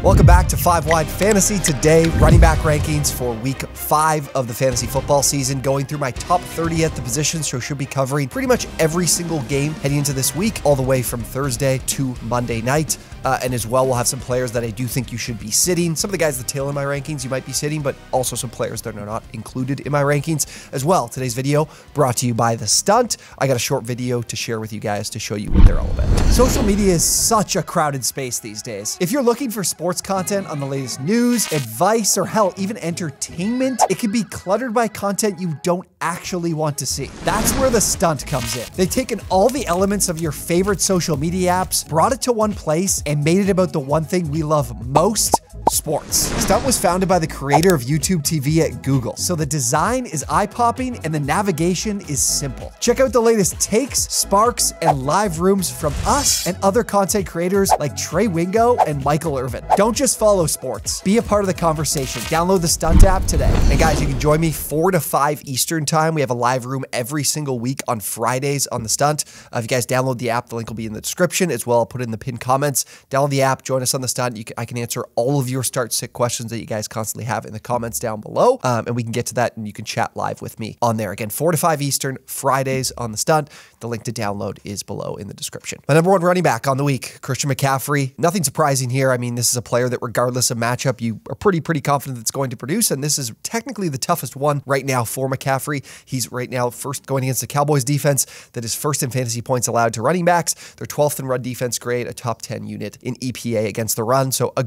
Welcome back to 5 Wide Fantasy. Today, running back rankings for week 5 of the fantasy football season. Going through my top 30 at the positions, so should be covering pretty much every single game heading into this week, all the way from Thursday to Monday night. And as well, we'll have some players that I do think you should be sitting. Some of the guys that tail in my rankings you might be sitting, but also some players that are not included in my rankings as well. Today's video brought to you by the Stunt. I got a short video to share with you guys to show you what they're all about. Social media is such a crowded space these days. If you're looking for sports content on the latest news, advice, or hell, even entertainment, it can be cluttered by content you don't actually want to see. That's where the Stunt comes in. They've taken all the elements of your favorite social media apps, brought it to one place, and made it about the one thing we love most: sports. Stunt was founded by the creator of YouTube TV at Google. So the design is eye-popping and the navigation is simple. Check out the latest takes, sparks, and live rooms from us and other content creators like Trey Wingo and Michael Irvin. Don't just follow sports. Be a part of the conversation. Download the Stunt app today. And guys, you can join me 4 to 5 Eastern time. We have a live room every single week on Fridays on the Stunt. If you guys download the app, the link will be in the description as well. I'll put it in the pinned comments. Download the app, join us on the Stunt. I can answer all of your start-sit questions that you guys constantly have in the comments down below, and we can get to that, and you can chat live with me on there. Again, 4 to 5 Eastern, Fridays on the Stunt. The link to download is below in the description. My number 1 running back on the week, Christian McCaffrey. Nothing surprising here. I mean, this is a player that regardless of matchup, you are pretty confident that's going to produce, and this is technically the toughest one right now for McCaffrey. He's right now first going against the Cowboys defense that is first in fantasy points allowed to running backs. They're 12th in run defense grade, a top 10 unit in EPA against the run. So a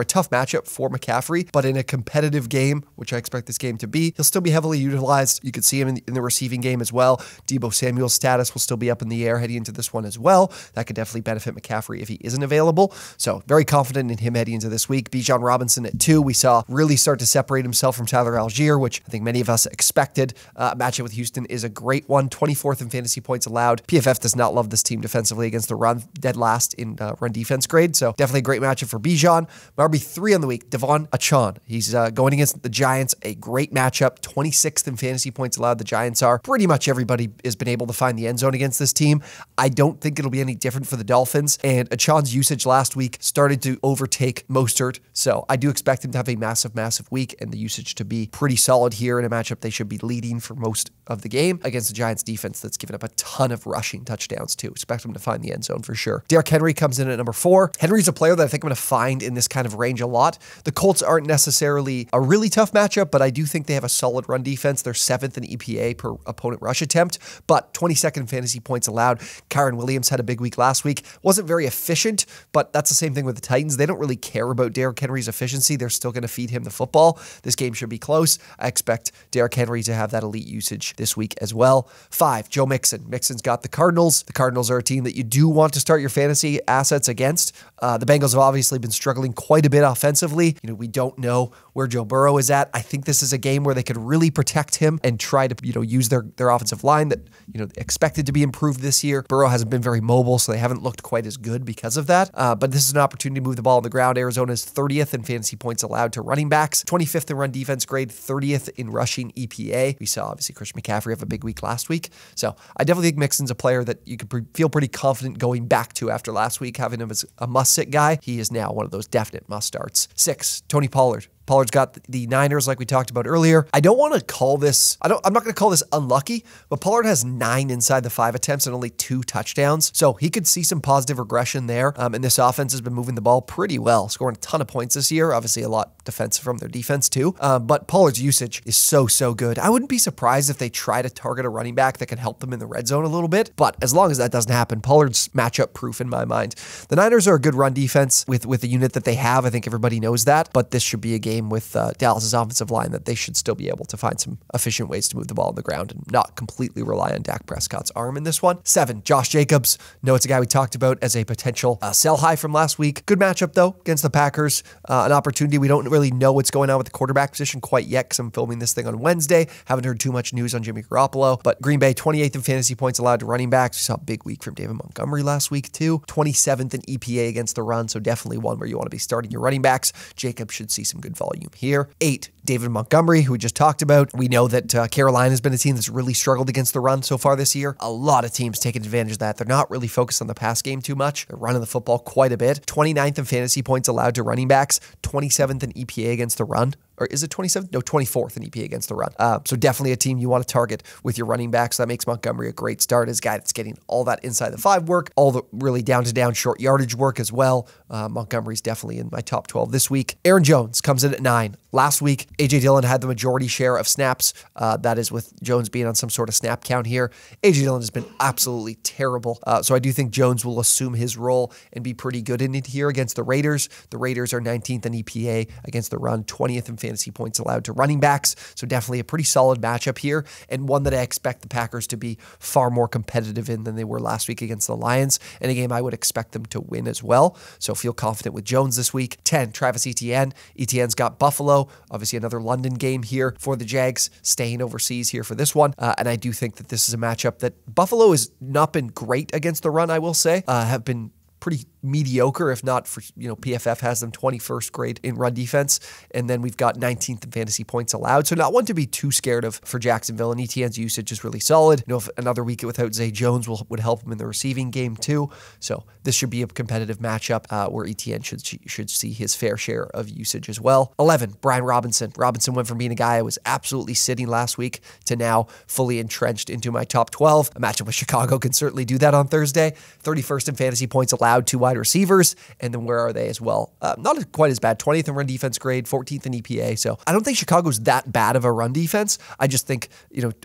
tough matchup for McCaffrey, but in a competitive game, which I expect this game to be, he'll still be heavily utilized. You could see him in the receiving game as well. Deebo Samuel's status will still be up in the air heading into this one as well. That could definitely benefit McCaffrey if he isn't available. So very confident in him heading into this week. Bijan Robinson at 2, we saw really start to separate himself from Tyler Algier, which I think many of us expected. Matchup with Houston is a great one. 24th in fantasy points allowed. PFF does not love this team defensively against the run, dead last in run defense grade. So definitely a great matchup for Bijan. My RB3 on the week, Devon Achane. He's going against the Giants, a great matchup. 26th in fantasy points allowed. The Giants are. Pretty much everybody has been able to find the end zone against this team. I don't think it'll be any different for the Dolphins. And Achane's usage last week started to overtake Mostert. So I do expect him to have a massive week and the usage to be pretty solid here in a matchup they should be leading for most of the game against the Giants defense that's given up a ton of rushing touchdowns too. Expect him to find the end zone for sure. Derrick Henry comes in at number 4. Henry's a player that I think I'm going to find in this kind of range a lot. The Colts aren't necessarily a really tough matchup, but I do think they have a solid run defense. They're 7th in EPA per opponent rush attempt, but 22nd in fantasy points allowed. Kyren Williams had a big week last week. Wasn't very efficient, but that's the same thing with the Titans. They don't really care about Derrick Henry's efficiency. They're still going to feed him the football. This game should be close. I expect Derrick Henry to have that elite usage this week as well. 5, Joe Mixon. Mixon's got the Cardinals. The Cardinals are a team that you do want to start your fantasy assets against. The Bengals have obviously been struggling quite a bit offensively. We don't know where Joe Burrow is at. I think this is a game where they could really protect him and try to, use their offensive line that, expected to be improved this year. Burrow hasn't been very mobile, so they haven't looked quite as good because of that. But this is an opportunity to move the ball on the ground. Arizona's 30th in fantasy points allowed to running backs, 25th in run defense grade, 30th in rushing EPA. We saw obviously Christian McCaffrey have a big week last week. So I definitely think Mixon's a player that you could feel pretty confident going back to after last week, having him as a must-sit guy. He is now one of those definite must-starts. 6, Tony Pollard. Pollard's got the Niners like we talked about earlier. I don't want to call this, I'm not going to call this unlucky, but Pollard has 9 inside the 5 attempts and only 2 touchdowns. So he could see some positive regression there. And this offense has been moving the ball pretty well, scoring a ton of points this year. Obviously a lot defensive from their defense too. But Pollard's usage is so good. I wouldn't be surprised if they try to target a running back that can help them in the red zone a little bit. But as long as that doesn't happen, Pollard's matchup proof in my mind. The Niners are a good run defense with the unit that they have. I think everybody knows that. But this should be a game with Dallas's offensive line that they should still be able to find some efficient ways to move the ball on the ground and not completely rely on Dak Prescott's arm in this one. 7, Josh Jacobs. No, it's a guy we talked about as a potential sell high from last week. Good matchup though against the Packers. An opportunity. We don't really know what's going on with the quarterback position quite yet because I'm filming this thing on Wednesday. Haven't heard too much news on Jimmy Garoppolo, but Green Bay 28th in fantasy points allowed to running backs. We saw a big week from David Montgomery last week too. 27th in EPA against the run, so definitely one where you want to be starting your running backs. Jacobs should see some good volume here. 8, David Montgomery, who we just talked about. We know that Carolina has been a team that's really struggled against the run so far this year. A lot of teams taking advantage of that. They're not really focused on the pass game too much. They're running the football quite a bit. 29th in fantasy points allowed to running backs, 27th in EPA against the run. Or is it 27th? No, 24th in EPA against the run. So definitely a team you want to target with your running backs. That makes Montgomery a great start as a guy that's getting all that inside the 5 work, all the really down-to-down short yardage work as well. Montgomery's definitely in my top 12 this week. Aaron Jones comes in at 9. Last week, A.J. Dillon had the majority share of snaps. That is with Jones being on some sort of snap count here. A.J. Dillon has been absolutely terrible. So I do think Jones will assume his role and be pretty good in it here against the Raiders. The Raiders are 19th in EPA against the run, 20th in fantasy points allowed to running backs. So definitely a pretty solid matchup here, and one that I expect the Packers to be far more competitive in than they were last week against the Lions, and a game I would expect them to win as well. So feel confident with Jones this week. 10, Travis Etienne. Etienne's got Buffalo. Obviously another London game here for the Jags, staying overseas here for this one. And I do think that this is a matchup that Buffalo has not been great against the run, I will say. Have been pretty mediocre, if not for, PFF has them 21st grade in run defense. And then we've got 19th in fantasy points allowed. So not one to be too scared of for Jacksonville. And Etienne's usage is really solid. If another week without Zay Jones would help him in the receiving game too. So this should be a competitive matchup where Etienne should see his fair share of usage as well. 11, Brian Robinson. Robinson went from being a guy I was absolutely sitting last week to now fully entrenched into my top 12. A matchup with Chicago can certainly do that on Thursday. 31st in fantasy points allowed, 2 wide receivers, and then where are they as well? Not quite as bad. 20th in run defense grade, 14th in EPA. So I don't think Chicago's that bad of a run defense. I just think,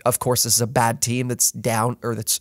of course, this is a bad team that's down, or that's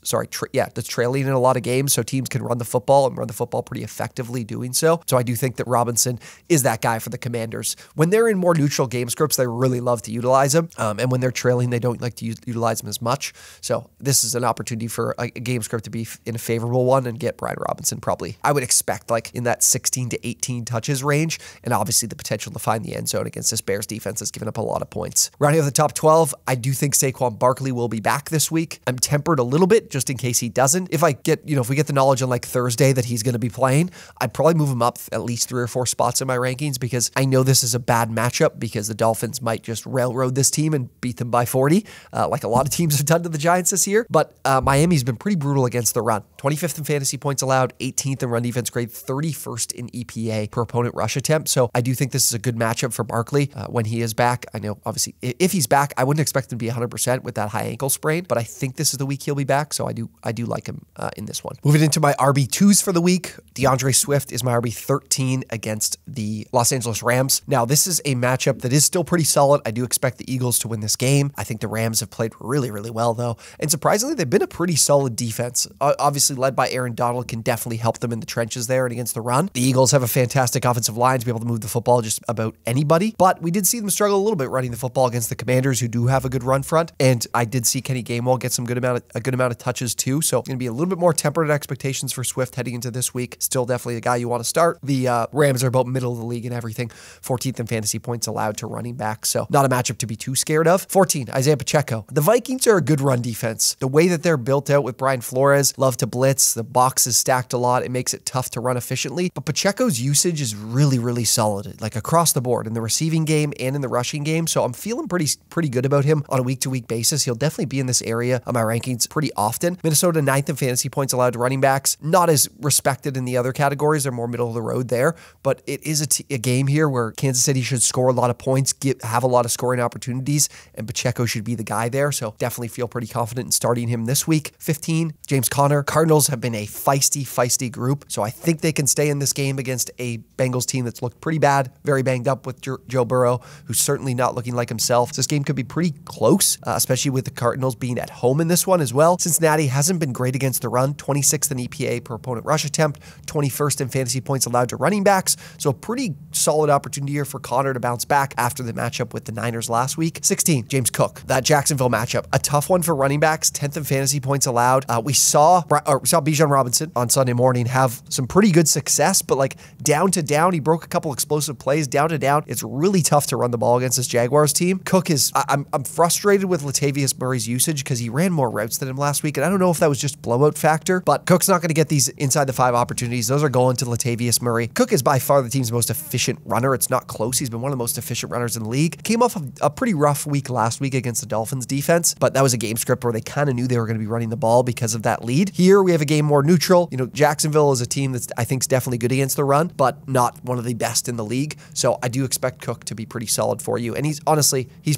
trailing in a lot of games. So teams can run the football and run the football pretty effectively doing so. So I do think that Robinson is that guy for the Commanders. When they're in more neutral game scripts, they really love to utilize him. And when they're trailing, they don't like to utilize him as much. So this is an opportunity for a game script to be in a favorable one and get Brian Robinson probably, I would expect, like in that 16 to 18 touches range, and obviously the potential to find the end zone against this Bears defense has given up a lot of points. Rounding out the top 12, I do think Saquon Barkley will be back this week. I'm tempered a little bit just in case he doesn't. If we get the knowledge on like Thursday that he's going to be playing, I'd probably move him up at least 3 or 4 spots in my rankings, because I know this is a bad matchup because the Dolphins might just railroad this team and beat them by 40, like a lot of teams have done to the Giants this year. But Miami's been pretty brutal against the run. 25th in fantasy points allowed, 18th in run defense grade, 31st in EPA per opponent rush attempt. So I do think this is a good matchup for Barkley when he is back. I know, obviously, if he's back, I wouldn't expect him to be 100% with that high ankle sprain, but I think this is the week he'll be back. So I do like him in this one. Moving into my RB2s for the week, DeAndre Swift is my RB13 against the Los Angeles Rams. Now, this is a matchup that is still pretty solid. I do expect the Eagles to win this game. I think the Rams have played really, really well, though. And surprisingly, they've been a pretty solid defense. Obviously, led by Aaron Donald, can definitely help them in the trenches there and against the run. The Eagles have a fantastic offensive line to be able to move the football just about anybody, but we did see them struggle a little bit running the football against the Commanders, who do have a good run front, and I did see Kenny Gainwell get a good amount of touches too, so it's going to be a little bit more tempered expectations for Swift heading into this week. Still definitely a guy you want to start. The Rams are about middle of the league and everything, 14th in fantasy points allowed to running back, so not a matchup to be too scared of. 14, Isaiah Pacheco. The Vikings are a good run defense. The way that they're built out with Brian Flores, love to blitz, the box is stacked a lot, it makes it tough to run efficiently, but Pacheco's usage is really, really solid, like across the board in the receiving game and in the rushing game. So I'm feeling pretty good about him on a week-to-week basis. He'll definitely be in this area of my rankings pretty often. Minnesota 9th in fantasy points allowed to running backs. Not as respected in the other categories. They're more middle of the road there, but it is a game here where Kansas City should score a lot of points, have a lot of scoring opportunities, and Pacheco should be the guy there. So definitely feel pretty confident in starting him this week. 15, James Conner. Cardinals have been a feisty group, so I think they can stay in this game against a Bengals team that's looked pretty bad, very banged up with Joe Burrow, who's certainly not looking like himself. So this game could be pretty close, especially with the Cardinals being at home in this one as well. Cincinnati hasn't been great against the run, 26th in EPA per opponent rush attempt, 21st in fantasy points allowed to running backs. So a pretty solid opportunity here for Conner to bounce back after the matchup with the Niners last week. 16, James Cook. That Jacksonville matchup, a tough one for running backs, 10th in fantasy points allowed. We saw Bijan Robinson on Sunday morning have some pretty good success, but like down to down, he broke a couple explosive plays. Down to down, it's really tough to run the ball against this Jaguars team. Cook is, I'm frustrated with Latavius Murray's usage because he ran more routes than him last week, and I don't know if that was just blowout factor, but Cook's not going to get these inside the 5 opportunities. Those are going to Latavius Murray. Cook is by far the team's most efficient runner. It's not close. He's been one of the most efficient runners in the league. Came off of a pretty rough week last week against the Dolphins defense, but that was a game script where they kind of knew they were going to be running the ball because of that lead. Here we have a game more neutral. You know, Jacksonville is a team that's I think is definitely good against the run, but not one of the best in the league. So I do expect Cook to be pretty solid for you. And he's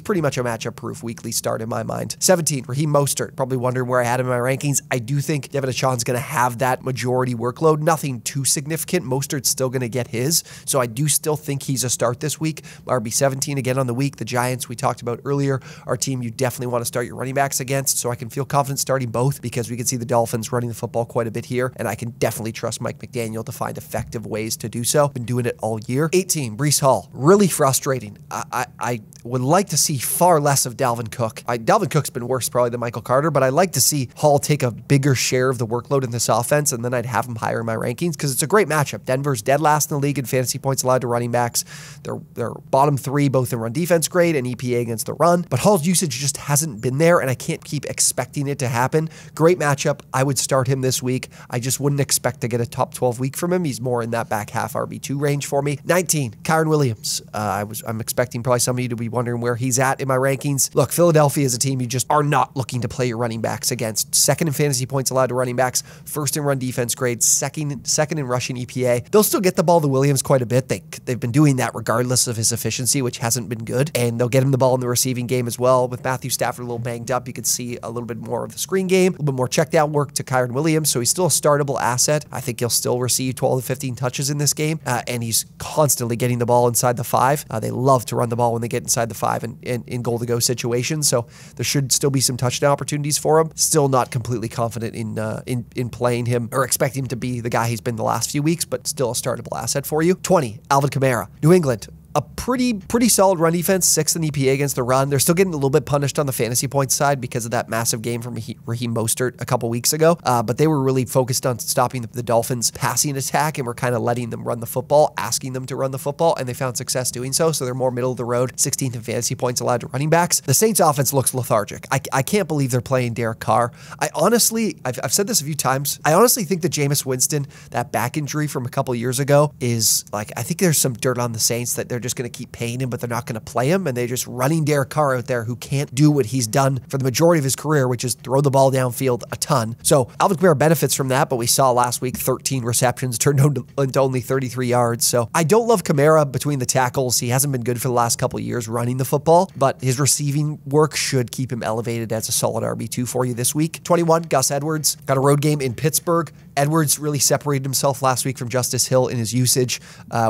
pretty much a matchup proof weekly start in my mind. 17, Raheem Mostert. Probably wondering where I had him in my rankings. I do think Devin Achon's going to have that majority workload. Nothing too significant. Mostert's still going to get his. So I do still think he's a start this week. RB17 again on the week. The Giants we talked about earlier, our team you definitely want to start your running backs against. So I can feel confident starting both because we can see the Dolphins running the football quite a bit here. And I can definitely trust Mike McDaniel to find effective ways to do so. Been doing it all year. 18, Breece Hall. Really frustrating. I would like to see far less of Dalvin Cook. Dalvin Cook's been worse probably than Michael Carter, but I'd like to see Hall take a bigger share of the workload in this offense, and then I'd have him higher in my rankings because it's a great matchup. Denver's dead last in the league in fantasy points allowed to running backs. They're bottom 3 both in run defense grade and EPA against the run, but Hall's usage just hasn't been there, and I can't keep expecting it to happen. Great matchup. I would start him this week. I just wouldn't expect to get a top 12 week from him. He's more in that back half RB2 range for me. 19, Kyren Williams. I'm expecting probably some of you to be wondering where he's at in my rankings. Look, Philadelphia is a team you just are not looking to play your running backs against. Second in fantasy points allowed to running backs, first in run defense grade, second in rushing EPA. They'll still get the ball to Williams quite a bit. They've been doing that regardless of his efficiency, which hasn't been good. And they'll get him the ball in the receiving game as well. With Matthew Stafford a little banged up, you could see a little bit more of the screen game, a little bit more check down work to Kyren Williams. So he's still a startable asset. I think he'll still receive 12 to 15 touches in this game. And he's constantly getting the ball inside the 5. They love to run the ball when they get inside the 5 and in goal to go situations. So there should still be some touchdown opportunities for him. Still not completely confident in playing him or expecting him to be the guy he's been the last few weeks, but still a startable asset for you. 20, Alvin Kamara. New England. A pretty solid run defense, 6th in EPA against the run. They're still getting a little bit punished on the fantasy points side because of that massive game from Raheem Mostert a couple weeks ago. But they were really focused on stopping the Dolphins' passing attack and were kind of letting them run the football, asking them to run the football, and they found success doing so. So they're more middle of the road, 16th in fantasy points allowed to running backs. The Saints offense looks lethargic. I can't believe they're playing Derek Carr. I've said this a few times. I honestly think that Jameis Winston, that back injury from a couple years ago, is like, I think there's some dirt on the Saints that they're just going to keep paying him, but they're not going to play him, and they're just running Derek Carr out there who can't do what he's done for the majority of his career, which is throw the ball downfield a ton. So Alvin Kamara benefits from that, but we saw last week 13 receptions turned into only 33 yards. So I don't love Kamara between the tackles. He hasn't been good for the last couple of years running the football, but his receiving work should keep him elevated as a solid RB2 for you this week. 21, Gus Edwards. Got a road game in Pittsburgh. Edwards really separated himself last week from Justice Hill in his usage,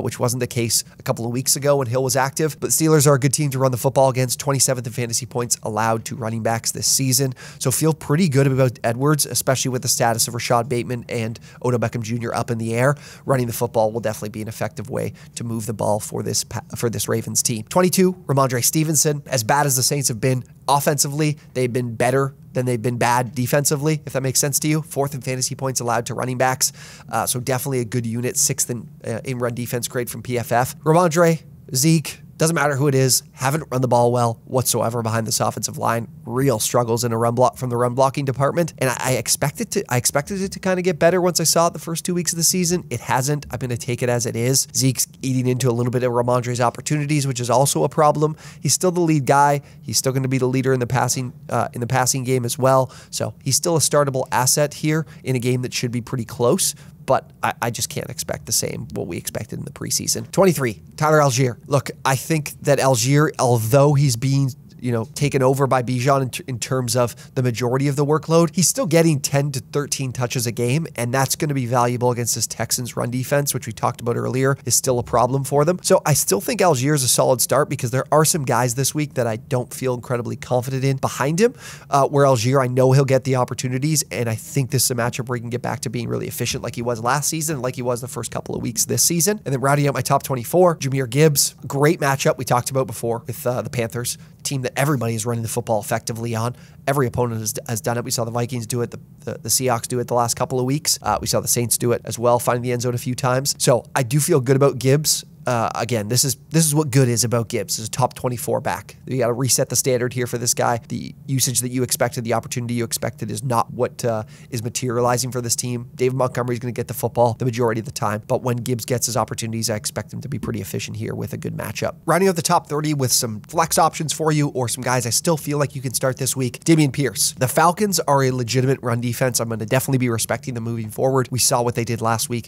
which wasn't the case a couple of weeks ago when Hill was active. But Steelers are a good team to run the football against, 27th in fantasy points allowed to running backs this season. So feel pretty good about Edwards, especially with the status of Rashad Bateman and Odell Beckham Jr. up in the air. Running the football will definitely be an effective way to move the ball for this Ravens team. 22, Ramondre Stevenson. As bad as the Saints have been offensively, they've been better than they've been bad defensively, if that makes sense to you. 4th in fantasy points allowed to running backs. So definitely a good unit. 6th in run defense grade from PFF. Ramondre, Zeke, doesn't matter who it is, haven't run the ball well whatsoever behind this offensive line. Real struggles in a run block from the run blocking department. And I expected it to kind of get better once I saw it the first 2 weeks of the season. It hasn't. I'm going to take it as it is. Zeke's eating into a little bit of Ramondre's opportunities, which is also a problem. He's still the lead guy. He's still going to be the leader in the passing game as well. So he's still a startable asset here in a game that should be pretty close. But I just can't expect the same what we expected in the preseason. 23, Tyler Algier. Look, I think that Algier, although he's being taken over by Bijan in terms of the majority of the workload, he's still getting 10 to 13 touches a game, and that's going to be valuable against this Texans run defense, which we talked about earlier, is still a problem for them. So I still think Algier is a solid start because there are some guys this week that I don't feel incredibly confident in behind him, where Algier, I know he'll get the opportunities, and I think this is a matchup where he can get back to being really efficient like he was last season, like he was the first couple of weeks this season. And then rounding out my top 24, Jahmyr Gibbs. Great matchup we talked about before with the Panthers, team that that everybody is running the football effectively on. Every opponent has done it. We saw the Vikings do it. The Seahawks do it the last couple of weeks. We saw the Saints do it as well, finding the end zone a few times. So I do feel good about Gibbs. Again, this is what good is about Gibbs. This is a top 24 back. You got to reset the standard here for this guy. The usage that you expected, the opportunity you expected is not what is materializing for this team. David Montgomery is going to get the football the majority of the time, but when Gibbs gets his opportunities, I expect him to be pretty efficient here with a good matchup. Rounding out the top 30 with some flex options for you or some guys I still feel like you can start this week. Dameon Pierce. The Falcons are a legitimate run defense. I'm going to definitely be respecting them moving forward. We saw what they did last week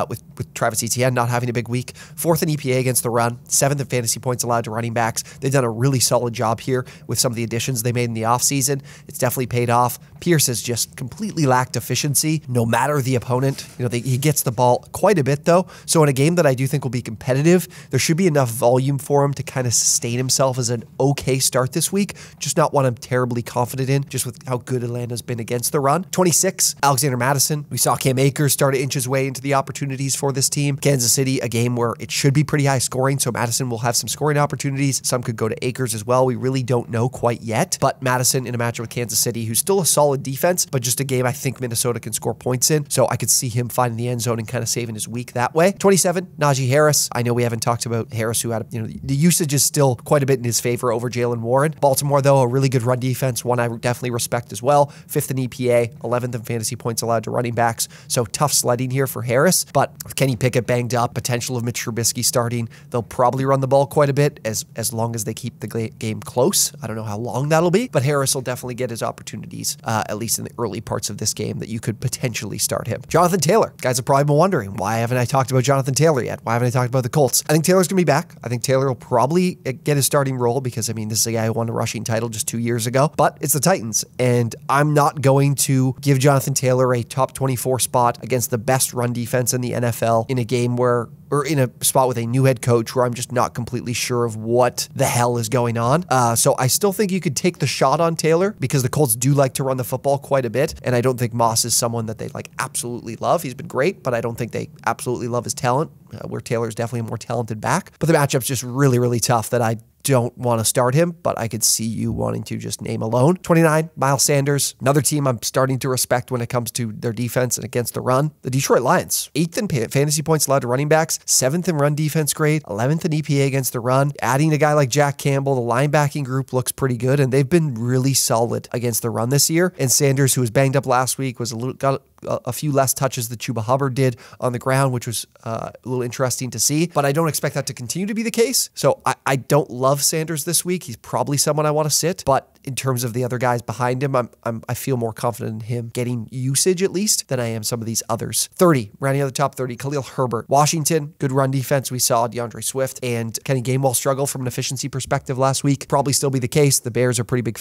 with Travis Etienne not having a big week. 4th in EPA against the run, 7th in fantasy points allowed to running backs. They've done a really solid job here with some of the additions they made in the offseason. It's definitely paid off. Pierce has just completely lacked efficiency, no matter the opponent. He gets the ball quite a bit, though. So in a game that I do think will be competitive, there should be enough volume for him to kind of sustain himself as an okay start this week. Just not one I'm terribly confident in, just with how good Atlanta's been against the run. 26, Alexander Mattison. We saw Cam Akers start to inch his way into the opportunities for this team. Kansas City, a game where it should be pretty high scoring, so Mattison will have some scoring opportunities. Some could go to Akers as well. We really don't know quite yet, but Mattison in a matchup with Kansas City, who's still a solid defense, but just a game I think Minnesota can score points in, so I could see him finding the end zone and kind of saving his week that way. 27, Najee Harris. I know we haven't talked about Harris, who had, the usage is still quite a bit in his favor over Jalen Warren. Baltimore, though, a really good run defense, one I definitely respect as well. 5th in EPA, 11th in fantasy points allowed to running backs, so tough sledding here for Harris, but with Kenny Pickett banged up, potential of Mitch Trubisky starting, they'll probably run the ball quite a bit as long as they keep the game close. I don't know how long that'll be, but Harris will definitely get his opportunities, at least in the early parts of this game, that you could potentially start him. Jonathan Taylor. Guys have probably been wondering, why haven't I talked about Jonathan Taylor yet? Why haven't I talked about the Colts? I think Taylor's going to be back. I think Taylor will probably get his starting role because, this is a guy who won a rushing title just 2 years ago, but it's the Titans, and I'm not going to give Jonathan Taylor a top 24 spot against the best run defense in the NFL in a game or in a spot with a new head coach where I'm just not completely sure of what the hell is going on. So I still think you could take the shot on Taylor because the Colts do like to run the football quite a bit, and I don't think Moss is someone that they absolutely love. He's been great, but I don't think they absolutely love his talent, where Taylor's definitely a more talented back. But the matchup's just really, really tough that I don't want to start him, but I could see you wanting to just name alone. 29, Miles Sanders, another team I'm starting to respect when it comes to their defense and against the run. The Detroit Lions, 8th in fantasy points allowed to running backs, 7th in run defense grade, 11th in EPA against the run. Adding a guy like Jack Campbell, the linebacking group looks pretty good, and they've been really solid against the run this year. And Sanders, who was banged up last week, got a few less touches that Chuba Hubbard did on the ground, which was a little interesting to see, but I don't expect that to continue to be the case. So I don't love Sanders this week. He's probably someone I want to sit, but in terms of the other guys behind him, I feel more confident in him getting usage at least than I am some of these others. 30, rounding out the top 30, Khalil Herbert. Washington, good run defense. We saw DeAndre Swift and Kenny Gainwell struggle from an efficiency perspective last week. Probably still be the case. The Bears are pretty big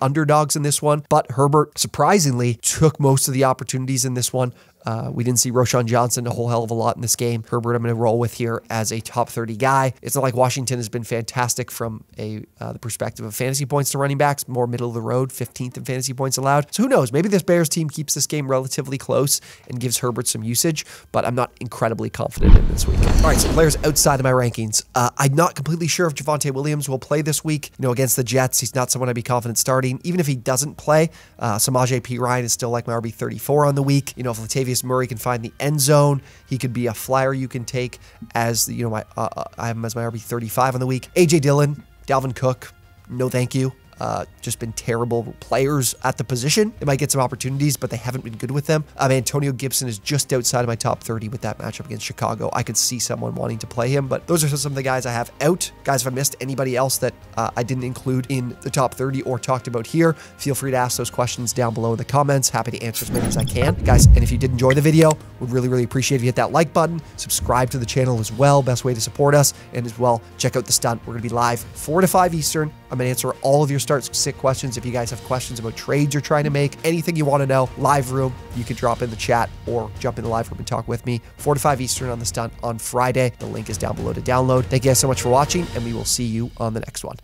underdogs in this one, but Herbert surprisingly took most of the opportunities in this one. We didn't see Roschon Johnson a whole hell of a lot in this game. Herbert, I'm going to roll with here as a top 30 guy. It's not like Washington has been fantastic from the perspective of fantasy points to running backs, more middle of the road, 15th in fantasy points allowed. So who knows? Maybe this Bears team keeps this game relatively close and gives Herbert some usage, but I'm not incredibly confident in this week. All right, so players outside of my rankings. I'm not completely sure if Javonte Williams will play this week. Against the Jets, he's not someone I'd be confident starting. Even if he doesn't play, Samaje Perine is still like my RB34 on the week. If Latavius Murray can find the end zone, he could be a flyer you can take as I have him as my RB35 on the week. AJ Dillon, Dalvin Cook, no thank you. Just been terrible players at the position. They might get some opportunities, but they haven't been good with them. Antonio Gibson is just outside of my top 30 with that matchup against Chicago. I could see someone wanting to play him, but those are some of the guys I have out. Guys, if I missed anybody else that I didn't include in the top 30 or talked about here, feel free to ask those questions down below in the comments. Happy to answer as many as I can. Guys, and if you did enjoy the video, would really, really appreciate if you hit that like button, subscribe to the channel as well, best way to support us, and as well, check out the stunt. We're going to be live 4 to 5 Eastern. I'm going to answer all of your start-sit questions. If you guys have questions about trades you're trying to make, anything you want to know, live room, you can drop in the chat or jump in the live room and talk with me. 4 to 5 Eastern on the stunt on Friday. The link is down below to download. Thank you guys so much for watching, and we will see you on the next one.